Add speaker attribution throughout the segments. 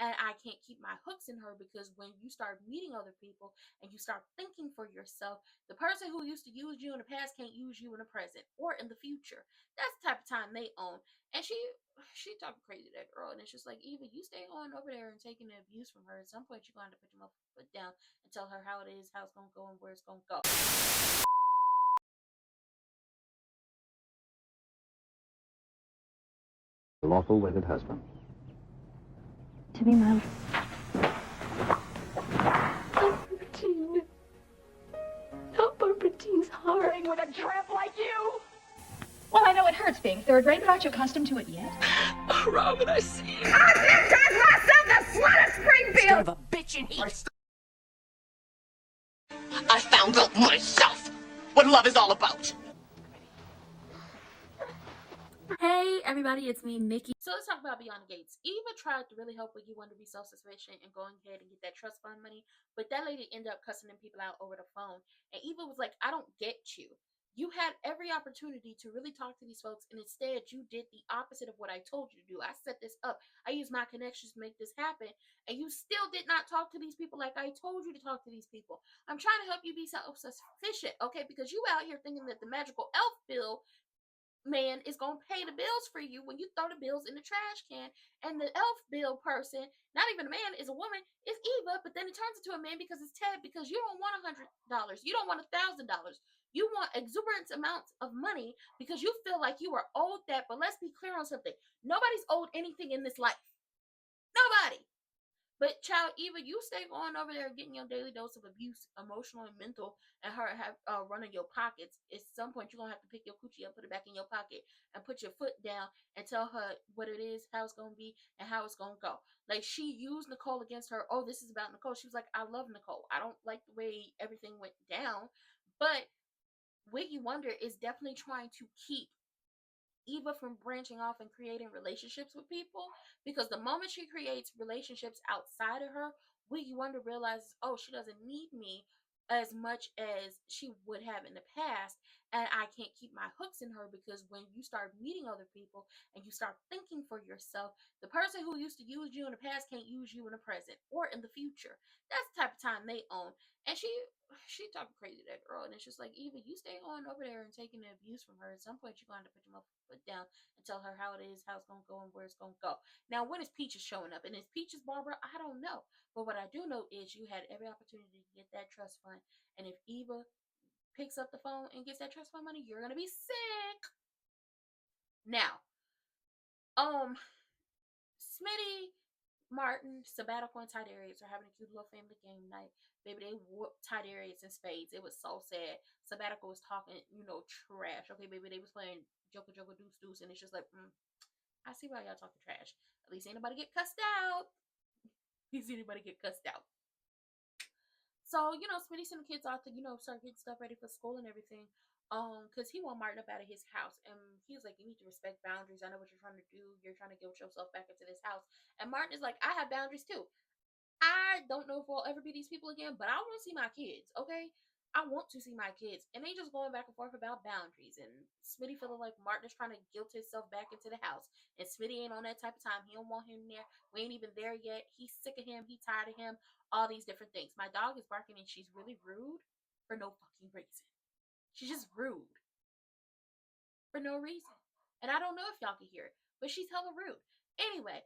Speaker 1: and I can't keep my hooks in her because when you start meeting other people and you start thinking for yourself, the person who used to use you in the past can't use you in the present or in the future. That's the type of time they own. And she talking crazy to that girl, and it's just like, Eva, you stay on over there and taking the abuse from her. At some point, you're going to have to put your foot down and tell her how it is, how it's going to go, and where it's going to go.
Speaker 2: Lawful wedded husband.
Speaker 3: To be my
Speaker 4: Barbara. Not Barbara's heart.
Speaker 5: With a tramp like you?
Speaker 3: Well, I know it hurts being third rate, but aren't you accustomed to it yet?
Speaker 4: Oh, Robin, I see.
Speaker 5: I baptized myself the slut of Springfield!
Speaker 4: Son of a bitch in heat. I found out myself what love is all about.
Speaker 1: Hey everybody, it's me, Nikki. So let's talk about Beyond the Gates. Eva tried to really help Wiggy Wonder be self-sufficient and going ahead and get that trust fund money, but that lady ended up cussing them people out over the phone. And Eva was like, I don't get you. You had every opportunity to really talk to these folks, and instead you did the opposite of what I told you to do. I set this up. I used my connections to make this happen, and you still did not talk to these people like I told you to talk to these people. I'm trying to help you be self-sufficient, okay? Because you out here thinking that the magical elf bill man is gonna pay the bills for you when you throw the bills in the trash can, and the elf bill person, not even a man, is a woman, is Eva, but then it turns into a man because it's Ted, because you don't want $100, you don't want $1,000, you want exuberant amounts of money because you feel like you are owed that. But let's be clear on something: nobody's owed anything in this life. Nobody. But child, Eva, you stay going over there getting your daily dose of abuse, emotional and mental, and her running your pockets. At some point, you're going to have to pick your coochie up, put it back in your pocket, and put your foot down and tell her what it is, how it's going to be, and how it's going to go. Like, she used Nicole against her. Oh, this is about Nicole. She was like, I love Nicole. I don't like the way everything went down. But Wiggy Wonder is definitely trying to keep Eva from branching off and creating relationships with people, because the moment she creates relationships outside of her, Wiggy Wonder realizes, oh, she doesn't need me as much as she would have in the past, and I can't keep my hooks in her because when you start meeting other people and you start thinking for yourself, the person who used to use you in the past can't use you in the present or in the future. That's the type of time they own. And she talking crazy to that girl, and it's just like, Eva, you stay on over there and taking the abuse from her. At some point, you're going to have to put your foot down and tell her how it is, how it's going to go, and where it's going to go. Now, when is Peaches showing up? And is Peaches Barbara? I don't know. But what I do know is you had every opportunity to get that trust fund. And if Eva picks up the phone and gets that trust fund money, you're going to be sick. Now, Smitty, Martin, Sabbatical, and Tidarius are having a cute little family game night. Baby, they whooped Tidarius in spades. It was so sad. Sabbatical was talking, trash. Okay, baby, they was playing Joker, Joker, Deuce, Deuce, and it's just like, I see why y'all talking trash. At least ain't nobody get cussed out. You see anybody get cussed out. So, Smitty sent the kids out to, start getting stuff ready for school and everything. Because he want Martin up out of his house. And he was like, you need to respect boundaries. I know what you're trying to do. You're trying to get yourself back into this house. And Martin is like, I have boundaries too. I don't know if we'll ever be these people again, but I want to see my kids, okay? I want to see my kids. And they just going back and forth about boundaries. And Smitty feeling like Martin is trying to guilt himself back into the house. And Smitty ain't on that type of time. He don't want him there. We ain't even there yet. He's sick of him. He tired of him. All these different things. My dog is barking and she's really rude for no fucking reason. She's just rude for no reason. And I don't know if y'all can hear it, but she's hella rude. Anyway,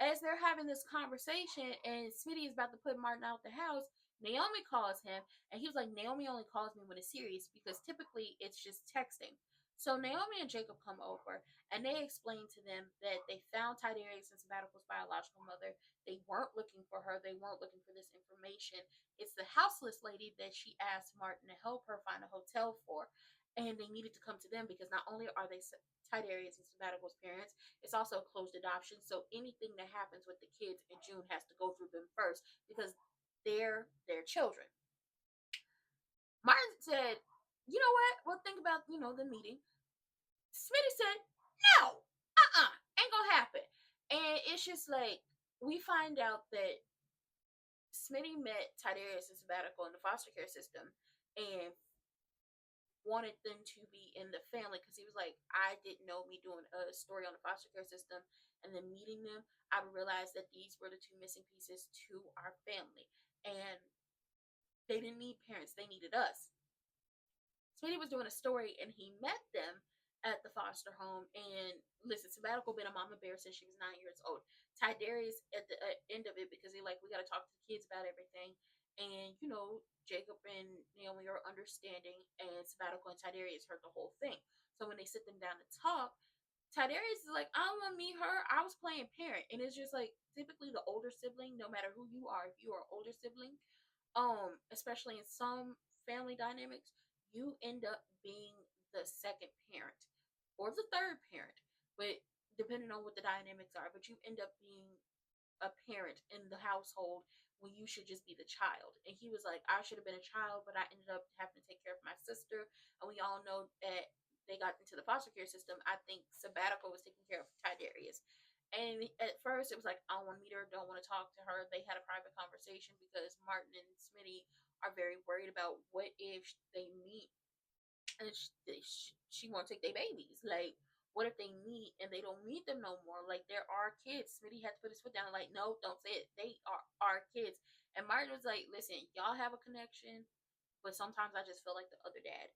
Speaker 1: as they're having this conversation and Smitty is about to put Martin out the house, Naomi calls him, and he was like, Naomi only calls me when it's serious because typically it's just texting. So Naomi and Jacob come over, and they explain to them that they found Tidarius and Sabbatical's biological mother. They weren't looking for her. They weren't looking for this information. It's the houseless lady that she asked Martin to help her find a hotel for, and they needed to come to them because not only are they Tidarius and Sabbatical's parents, it's also a closed adoption. So anything that happens with the kids in June has to go through them first because they're their children. Martin said, you know what? Well, think about, the meeting. Smitty said, no, ain't gonna happen. And it's just like, we find out that Smitty met Tidarius and Sabbatical in the foster care system, and wanted them to be in the family because he was like, I didn't know me doing a story on the foster care system and then meeting them, I realized that these were the two missing pieces to our family. And they didn't need parents, they needed us. Smitty was doing a story and he met them at the foster home. And listen, Sabbatical been a mama bear since she was 9 years old. Tidarius at the end of it because they like, we got to talk to the kids about everything. And you know, Jacob and Naomi are understanding, and Sabbatical and Tidarius heard the whole thing. So when they sit them down to talk, Tidarius is like, I don't want to meet her. I was playing parent, and it's just like typically the older sibling, no matter who you are, if you are an older sibling, especially in some family dynamics, you end up being the second parent or the third parent, but depending on what the dynamics are, but you end up being a parent in the household when you should just be the child. And he was like, I should have been a child, but I ended up having to take care of my sister. And we all know that they got into the foster care system. I think Sabbatical was taking care of Tidarius. And at first it was like, I don't want to meet her, don't want to talk to her. They had a private conversation because Martin and Smitty are very worried about what if they meet and she won't take their babies. Like, what if they meet and they don't meet them no more? Like, there are kids. Smitty had to put his foot down. Like, no, don't say it. They are our kids. And Martin was like, listen, y'all have a connection, but sometimes I just feel like the other dad.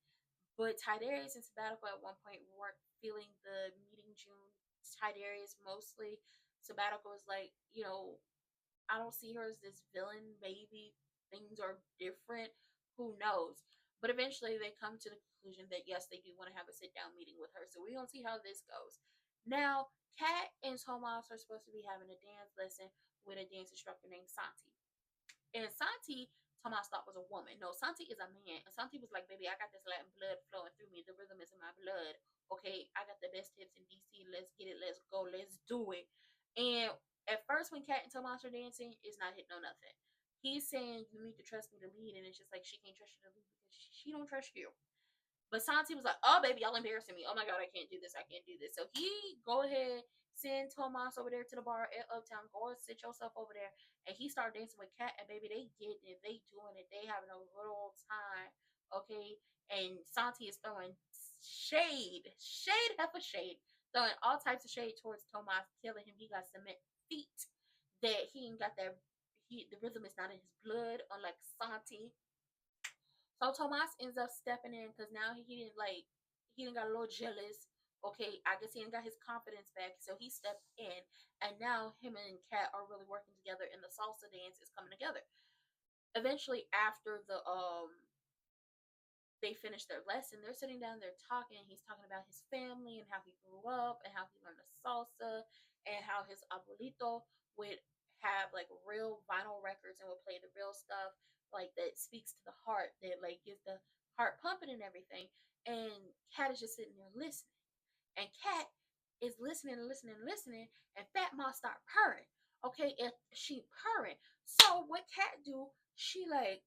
Speaker 1: But Tidarius and Sabbatical at one point weren't feeling the meeting June. Tidarius mostly. Sabbatical was like, you know, I don't see her as this villain. Maybe things are different. Who knows? But eventually they come to the conclusion that yes, they do want to have a sit down meeting with her. So we're gonna see how this goes. Now, Kat and Tomas are supposed to be having a dance lesson with a dance instructor named Santi. And Santi, Tomas thought was a woman. No, Santi is a man. And Santi was like, baby, I got this Latin blood flowing through me. The rhythm is in my blood. Okay, I got the best tips in DC. Let's get it. Let's go. Let's do it. And at first, when Kat and Tomas are dancing, it's not hitting on nothing. He's saying, you need to trust me to lead. And it's just like, she can't trust you to lead because she don't trust you. But Santi was like, oh, baby, y'all embarrassing me. Oh, my God, I can't do this. I can't do this. So he go ahead, send Tomas over there to the bar at Uptown. Go and sit yourself over there. And he started dancing with Kat. And, baby, they getting it. They doing it. They having a good old time. Okay? And Santi is throwing shade. Shade, half a shade. Throwing all types of shade towards Tomas, telling him he got cement feet. That he ain't got that. The rhythm is not in his blood, unlike Santi. So Tomas ends up stepping in because now he didn't got a little jealous. Okay, I guess he didn't got his confidence back, so he stepped in, and now him and Kat are really working together, and the salsa dance is coming together. Eventually, after they finish their lesson, they're sitting down, they're talking. He's talking about his family and how he grew up and how he learned the salsa and how his abuelito would have like real vinyl records and would play the real stuff like that speaks to the heart, that like gets the heart pumping and everything. And Kat is just sitting there listening. And Kat is listening and listening and listening, and Fat Ma start purring. Okay, if she purring. So what Kat do, she like,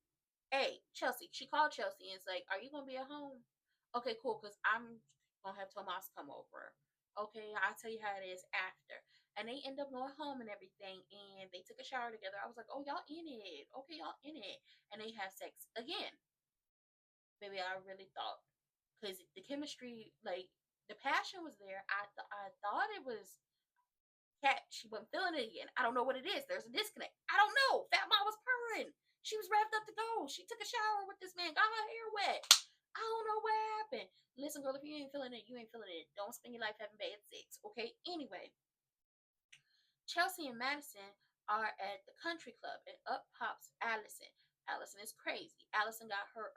Speaker 1: hey, Chelsea. She called Chelsea and it's like, are you going to be at home? Okay, cool, because I'm going to have Tomas come over. Okay, I'll tell you how it is after. And they end up going home and everything, and they took a shower together. I was like, oh, y'all in it. Okay, y'all in it. And they have sex again. Maybe I really thought, because the chemistry, like, the passion was there. I thought it was Kat. She wasn't feeling it again. I don't know what it is. There's a disconnect. I don't know. Fat Mom was purring. She was wrapped up to go. She took a shower with this man, got her hair wet. I don't know what happened. Listen, girl, if you ain't feeling it, you ain't feeling it. Don't spend your life having bad sex, okay? Anyway, Chelsea and Madison are at the country club, and up pops Allison. Allison is crazy. Allison got her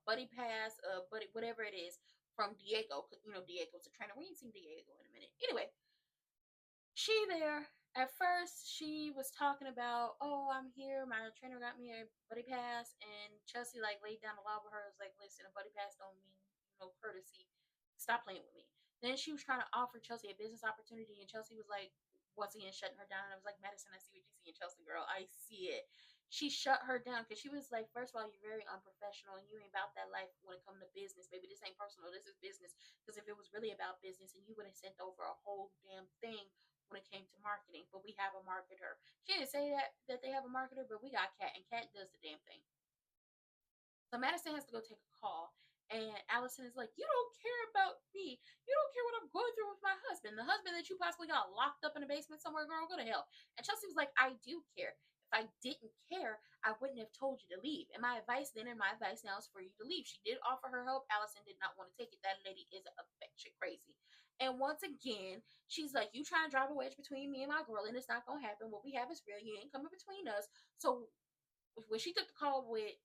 Speaker 1: buddy pass, buddy, whatever it is, from Diego. You know, Diego's a trainer. We ain't seen Diego in a minute. Anyway, she there. At first, she was talking about, oh, I'm here. My trainer got me a buddy pass. And Chelsea, like, laid down the law with her. Was like, listen, a buddy pass don't mean, courtesy. Stop playing with me. Then she was trying to offer Chelsea a business opportunity. And Chelsea was like, once again, shutting her down. And I was like, Madison, I see what you see in Chelsea, girl. I see it. She shut her down because she was like, first of all, you're very unprofessional and you ain't about that life when it comes to business. Baby, this ain't personal. This is business. Because if it was really about business, and you would have sent over a whole damn thing when it came to marketing, but we have a marketer. She didn't say that they have a marketer, but we got Kat, and Kat does the damn thing. So Madison has to go take a call, And Allison is like, you don't care about me. You don't care what I'm going through with my husband. The husband that you possibly got locked up in a basement somewhere, girl, go to hell. And Chelsea was like, I do care. If I didn't care, I wouldn't have told you to leave. And my advice then and my advice now is for you to leave. She did offer her help. Allison did not want to take it. That lady is affection crazy. And once again, she's like, you trying to drive a wedge between me and my girl, and it's not going to happen. What we have is real. You ain't coming between us. So when she took the call with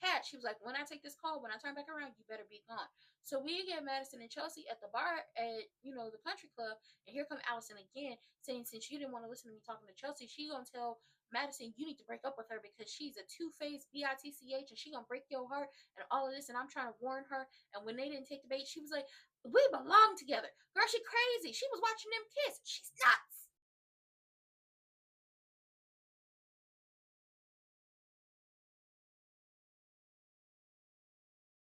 Speaker 1: Cat, she was like, when I take this call, when I turn back around, you better be gone. So we get Madison and Chelsea at the bar at, the country club, and here come Allison again, saying since you didn't want to listen to me talking to Chelsea, she gonna tell Madison you need to break up with her because she's a two-faced bitch and she gonna break your heart and all of this, and I'm trying to warn her. And when they didn't take the bait, she was like, we belong together. Girl, she crazy. She was watching them kiss. She's nuts.